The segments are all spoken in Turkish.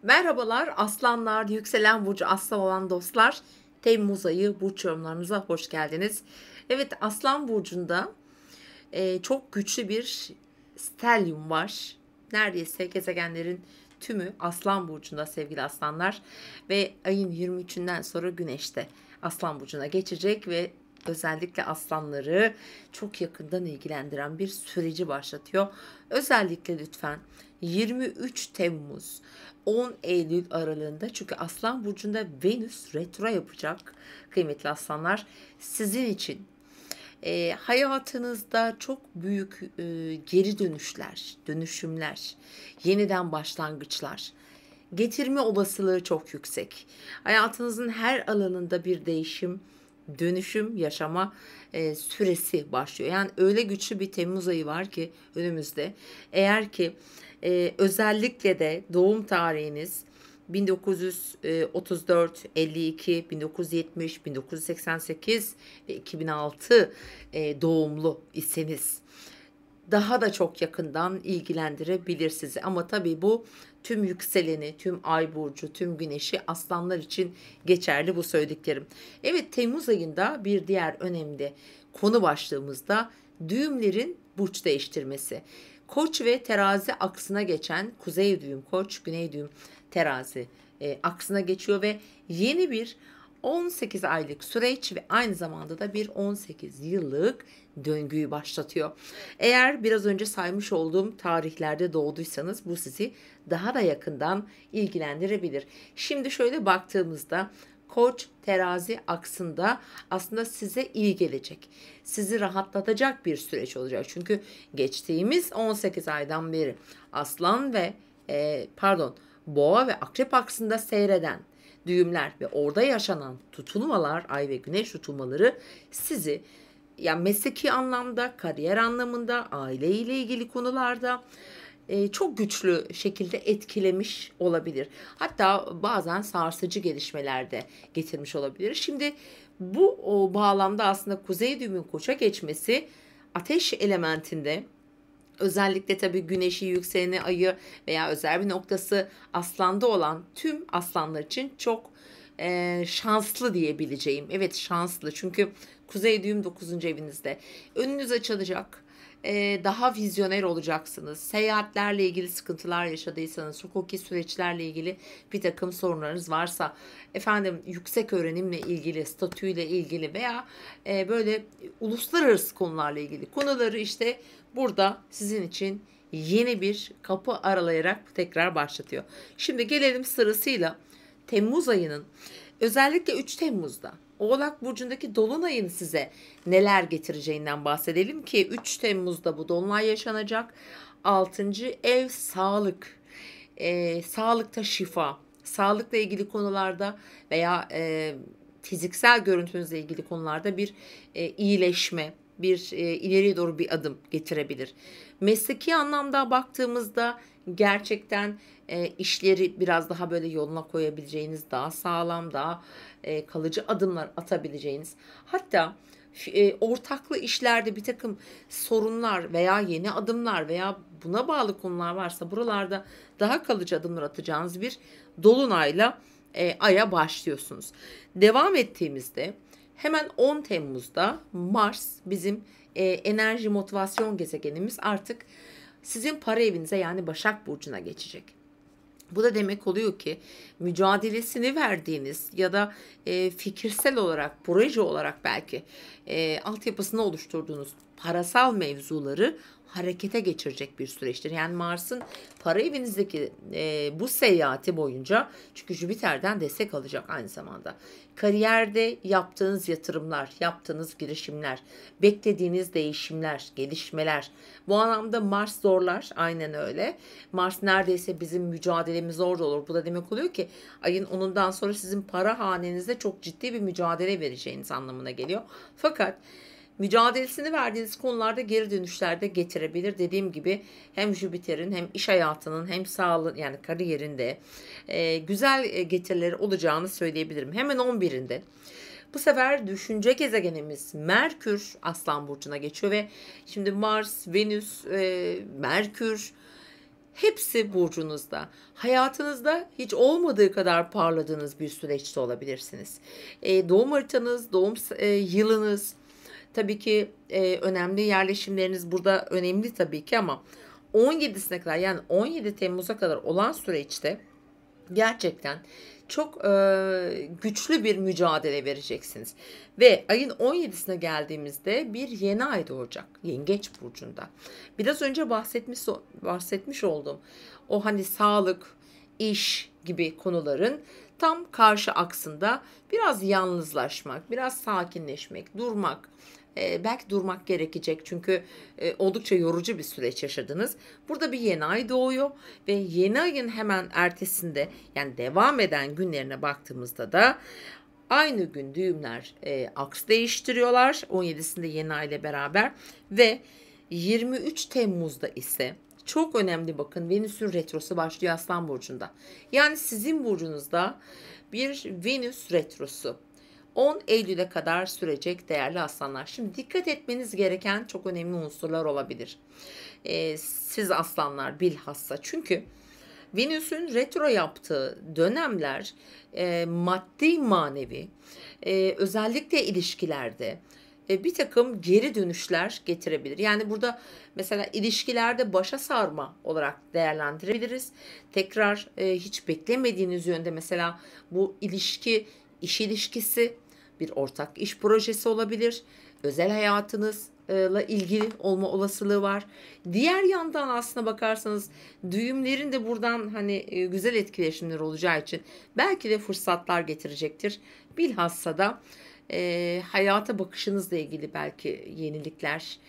Merhabalar aslanlar, yükselen burcu aslan olan dostlar. Temmuz ayı burç yorumlarınıza hoş geldiniz. Evet, aslan burcunda çok güçlü bir stelyum var. Neredeyse gezegenlerin tümü aslan burcunda sevgili aslanlar. Ve ayın 23'ünden sonra güneşte aslan burcuna geçecek ve özellikle aslanları çok yakından ilgilendiren bir süreci başlatıyor. Özellikle lütfen 23 Temmuz 10 Eylül aralığında, çünkü Aslan burcunda Venüs retro yapacak kıymetli aslanlar. Sizin için hayatınızda çok büyük geri dönüşler, dönüşümler, yeniden başlangıçlar getirme olasılığı çok yüksek. Hayatınızın her alanında bir değişim, dönüşüm yaşama süresi başlıyor. Yani öyle güçlü bir Temmuz ayı var ki önümüzde. Eğer ki özellikle de doğum tarihiniz 1934, 52, 1970, 1988 ve 2006 doğumlu iseniz daha da çok yakından ilgilendirebilir sizi. Ama tabii bu tüm yükseleni, tüm ay burcu, tüm güneşi aslanlar için geçerli bu söylediklerim. Evet, Temmuz ayında bir diğer önemli konu başlığımızda düğümlerin burç değiştirmesi. Koç ve terazi aksına geçen kuzey düğüm koç, güney düğüm terazi aksına geçiyor ve yeni bir 18 aylık süreç ve aynı zamanda da bir 18 yıllık döngüyü başlatıyor. Eğer biraz önce saymış olduğum tarihlerde doğduysanız bu sizi daha da yakından ilgilendirebilir. Şimdi şöyle baktığımızda Koç terazi aksında aslında size iyi gelecek. Sizi rahatlatacak bir süreç olacak. Çünkü geçtiğimiz 18 aydan beri Aslan ve Boğa ve Akrep aksında seyreden düğümler ve orada yaşanan tutulmalar, ay ve güneş tutulmaları sizi yani mesleki anlamda, kariyer anlamında, aile ile ilgili konularda çok güçlü şekilde etkilemiş olabilir. Hatta bazen sarsıcı gelişmelerde getirmiş olabilir. Şimdi bu bağlamda aslında kuzey düğümün koça geçmesi ateş elementinde, özellikle tabii güneşi, yükseleni, ayı veya özel bir noktası aslanda olan tüm aslanlar için çok şanslı diyebileceğim. Evet, şanslı, çünkü kuzey düğüm 9. evinizde. Önünüz açılacak. Daha vizyoner olacaksınız. Seyahatlerle ilgili sıkıntılar yaşadıysanız, hukuki süreçlerle ilgili bir takım sorunlarınız varsa, efendim yüksek öğrenimle ilgili, statüyle ilgili veya böyle uluslararası konularla ilgili konuları işte burada sizin için yeni bir kapı aralayarak tekrar başlatıyor. Şimdi gelelim sırasıyla Temmuz ayının, özellikle 3 Temmuz'da Oğlak Burcu'ndaki Dolunay'ın size neler getireceğinden bahsedelim ki 3 Temmuz'da bu Dolunay yaşanacak. 6. ev sağlık, sağlıkta şifa, sağlıkla ilgili konularda veya fiziksel görüntünüzle ilgili konularda bir iyileşme, bir ileriye doğru bir adım getirebilir. Mesleki anlamda baktığımızda gerçekten işleri biraz daha böyle yoluna koyabileceğiniz, daha sağlam, daha kalıcı adımlar atabileceğiniz, hatta ortaklı işlerde bir takım sorunlar veya yeni adımlar veya buna bağlı konular varsa buralarda daha kalıcı adımlar atacağınız bir dolunayla aya başlıyorsunuz. Devam ettiğimizde hemen 10 Temmuz'da Mars, bizim enerji motivasyon gezegenimiz, artık sizin para evinize, yani Başak Burcu'na geçecek. Bu da demek oluyor ki mücadelesini verdiğiniz ya da fikirsel olarak, proje olarak belki altyapısını oluşturduğunuz parasal mevzuları harekete geçirecek bir süreçtir. Yani Mars'ın para evinizdeki bu seyahati boyunca, çünkü Jüpiter'den destek alacak aynı zamanda. Kariyerde yaptığınız yatırımlar, yaptığınız girişimler, beklediğiniz değişimler, gelişmeler. Bu anlamda Mars zorlar, aynen öyle. Mars neredeyse bizim mücadelemiz orada olur. Bu da demek oluyor ki ayın 10'undan sonra sizin para hanenizde çok ciddi bir mücadele vereceğiniz anlamına geliyor. Fakat mücadelesini verdiğiniz konularda geri dönüşler de getirebilir. Dediğim gibi hem Jüpiter'in hem iş hayatının hem sağlık, yani kariyerinde güzel getirileri olacağını söyleyebilirim. Hemen 11'inde bu sefer düşünce gezegenimiz Merkür Aslan Burcu'na geçiyor ve şimdi Mars, Venüs, Merkür Hepsi burcunuzda. Hayatınızda hiç olmadığı kadar parladığınız bir süreçte olabilirsiniz. Doğum haritanız, doğum yılınız, tabii ki önemli yerleşimleriniz burada önemli tabii ki, ama 17'sine kadar, yani 17 Temmuz'a kadar olan süreçte gerçekten çok güçlü bir mücadele vereceksiniz. Ve ayın 17'sine geldiğimizde bir yeni ay doğacak Yengeç burcunda. Biraz önce bahsetmiş olduğum o hani sağlık, iş gibi konuların tam karşı aksında biraz yalnızlaşmak, biraz sakinleşmek, durmak, belki durmak gerekecek çünkü oldukça yorucu bir süreç yaşadınız. Burada bir yeni ay doğuyor ve yeni ayın hemen ertesinde, yani devam eden günlerine baktığımızda da aynı gün düğümler aks değiştiriyorlar 17'sinde yeni ay ile beraber ve 23 Temmuz'da ise çok önemli, bakın, Venüs'ün retrosu başlıyor Aslan burcunda. Yani sizin burcunuzda bir Venüs retrosu 10 Eylül'e kadar sürecek değerli aslanlar. Şimdi dikkat etmeniz gereken çok önemli unsurlar olabilir. Siz aslanlar bilhassa, çünkü Venüs'ün retro yaptığı dönemler maddi manevi, özellikle ilişkilerde bir takım geri dönüşler getirebilir. Yani burada mesela ilişkilerde başa sarma olarak değerlendirebiliriz. Tekrar hiç beklemediğiniz yönde, mesela bu ilişki, iş ilişkisi, bir ortak iş projesi olabilir. Özel hayatınızla ilgili olma olasılığı var. Diğer yandan aslına bakarsanız düğümlerin de buradan hani güzel etkileşimler olacağı için belki de fırsatlar getirecektir. Bilhassa da hayata bakışınızla ilgili belki yenilikler,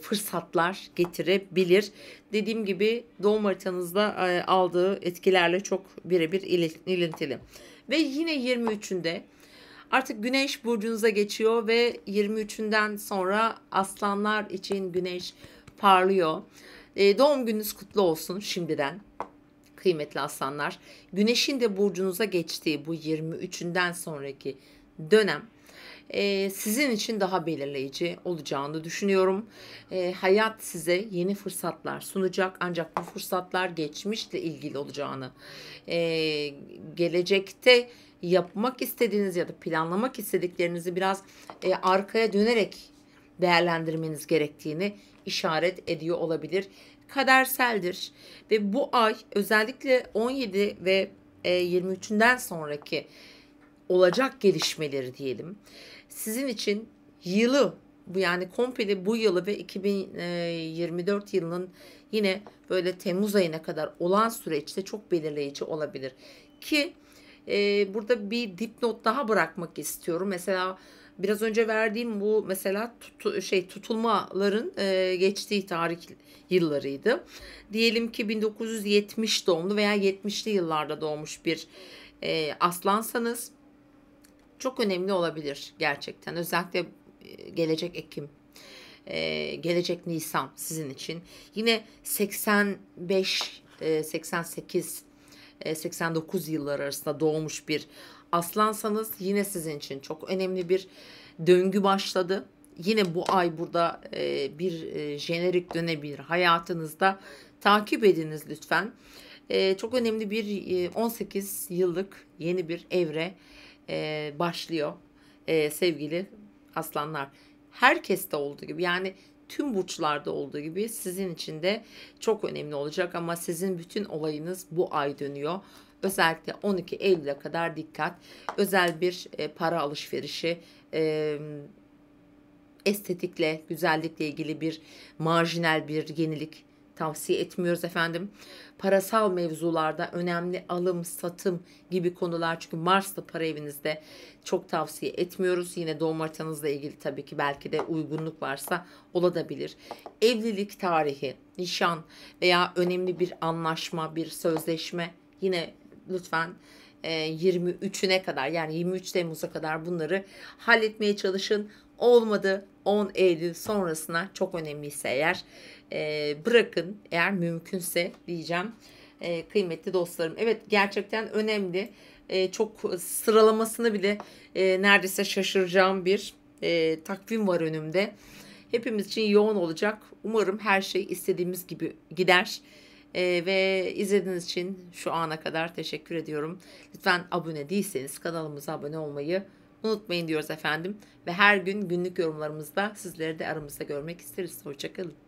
fırsatlar getirebilir. Dediğim gibi doğum haritanızda aldığı etkilerle çok birebir ilintili. Ve yine 23'ünde artık Güneş burcunuza geçiyor ve 23'ünden sonra aslanlar için Güneş parlıyor. Doğum gününüz kutlu olsun şimdiden kıymetli aslanlar. Güneşin de burcunuza geçtiği bu 23'ünden sonraki dönem sizin için daha belirleyici olacağını düşünüyorum. Hayat size yeni fırsatlar sunacak, ancak bu fırsatlar geçmişle ilgili olacağını, gelecekte yapmak istediğiniz ya da planlamak istediklerinizi biraz arkaya dönerek değerlendirmeniz gerektiğini işaret ediyor olabilir. Kaderseldir ve bu ay özellikle 17 ve 23'ünden sonraki olacak gelişmeleri diyelim, sizin için yılı, bu yani komple bu yılı ve 2024 yılının yine böyle Temmuz ayına kadar olan süreçte çok belirleyici olabilir. Ki burada bir dipnot daha bırakmak istiyorum. Mesela biraz önce verdiğim bu mesela tutulmaların geçtiği tarih yıllarıydı. Diyelim ki 1970 doğumlu veya 70'li yıllarda doğmuş bir aslansanız çok önemli olabilir gerçekten. Özellikle gelecek Ekim, gelecek Nisan sizin için. Yine 85, 88, 89 yıllar arasında doğmuş bir aslansanız yine sizin için çok önemli bir döngü başladı. Yine bu ay burada bir jenerik dönebilir hayatınızda. Takip ediniz lütfen. Çok önemli bir 18 yıllık yeni bir evre başlıyor sevgili aslanlar. Herkeste olduğu gibi, yani tüm burçlarda olduğu gibi sizin için de çok önemli olacak, ama sizin bütün olayınız bu ay dönüyor. Özellikle 12 Eylül'e kadar dikkat. Özel bir para alışverişi, estetikle, güzellikle ilgili bir marjinal bir yenilik tavsiye etmiyoruz efendim. Parasal mevzularda önemli alım, satım gibi konular, çünkü Mars da para evinizde, çok tavsiye etmiyoruz. Yine doğum haritanızla ilgili tabii ki belki de uygunluk varsa olabilir. Evlilik tarihi, nişan veya önemli bir anlaşma, bir sözleşme, yine lütfen 23'üne kadar, yani 23 Temmuz'a kadar bunları halletmeye çalışın. Olmadı 10 Eylül sonrasına, çok önemliyse eğer bırakın, eğer mümkünse diyeceğim kıymetli dostlarım. Evet, gerçekten önemli. Çok sıralamasını bile neredeyse şaşıracağım bir takvim var önümde. Hepimiz için yoğun olacak. Umarım her şey istediğimiz gibi gider. Ve izlediğiniz için şu ana kadar teşekkür ediyorum. Lütfen abone değilseniz kanalımıza abone olmayı unutmayın diyoruz efendim. Ve her gün günlük yorumlarımızda sizleri de aramızda görmek isteriz. Hoşça kalın.